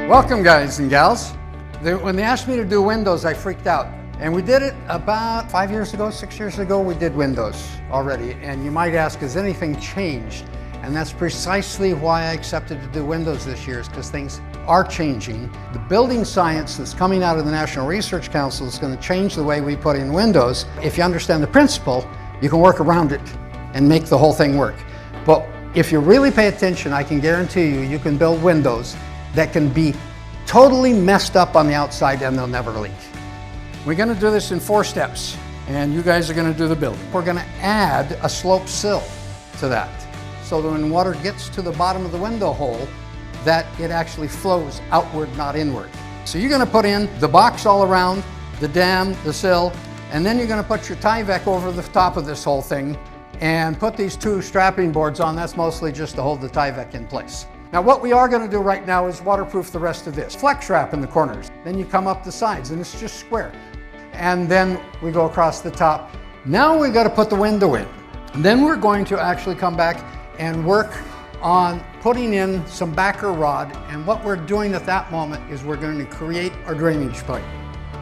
Welcome, guys and gals. When they asked me to do windows, I freaked out. And we did it about 5 years ago, 6 years ago, we did windows already. And you might ask, has anything changed? And that's precisely why I accepted to do windows this year, is because things are changing. The building science that's coming out of the National Research Council is going to change the way we put in windows. If you understand the principle, you can work around it and make the whole thing work. But if you really pay attention, I can guarantee you, you can build windows that can be totally messed up on the outside and they'll never leak. We're going to do this in 4 steps, and you guys are going to do the building. We're going to add a slope sill to that, so that when water gets to the bottom of the window hole, that it actually flows outward, not inward. So you're going to put in the box all around, the dam, the sill, and then you're going to put your Tyvek over the top of this whole thing and put these 2 strapping boards on. That's mostly just to hold the Tyvek in place. Now what we are going to do right now is waterproof the rest of this. Flex wrap in the corners. Then you come up the sides and it's just square. And then we go across the top. Now we got to put the window in. And then we're going to actually come back and work on putting in some backer rod. And what we're doing at that moment is we're going to create our drainage pipe.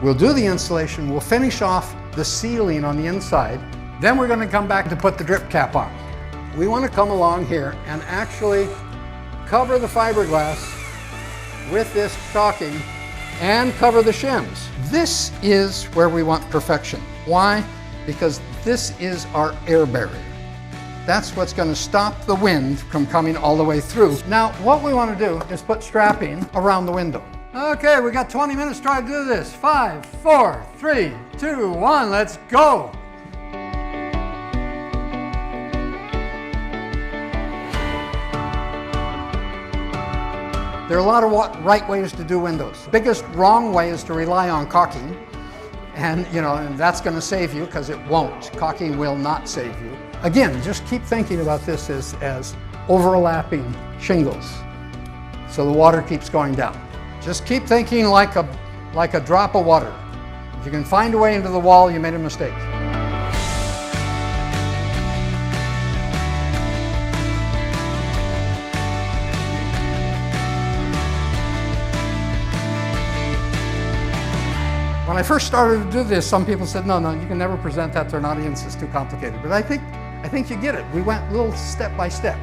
We'll do the insulation. We'll finish off the ceiling on the inside. Then we're going to come back to put the drip cap on. We want to come along here and actually cover the fiberglass with this caulking and cover the shims. This is where we want perfection. Why? Because this is our air barrier. That's what's going to stop the wind from coming all the way through. Now, what we want to do is put strapping around the window. Okay, we got 20 minutes to try to do this. 5, 4, 3, 2, 1, let's go. There are a lot of right ways to do windows. The biggest wrong way is to rely on caulking. And that's going to save you, because it won't. Caulking will not save you. Again, just keep thinking about this as overlapping shingles, so the water keeps going down. Just keep thinking like a drop of water. If you can find a way into the wall, you made a mistake. When I first started to do this, some people said, no, you can never present that to an audience, it's too complicated. But I think you get it. We went a little step by step.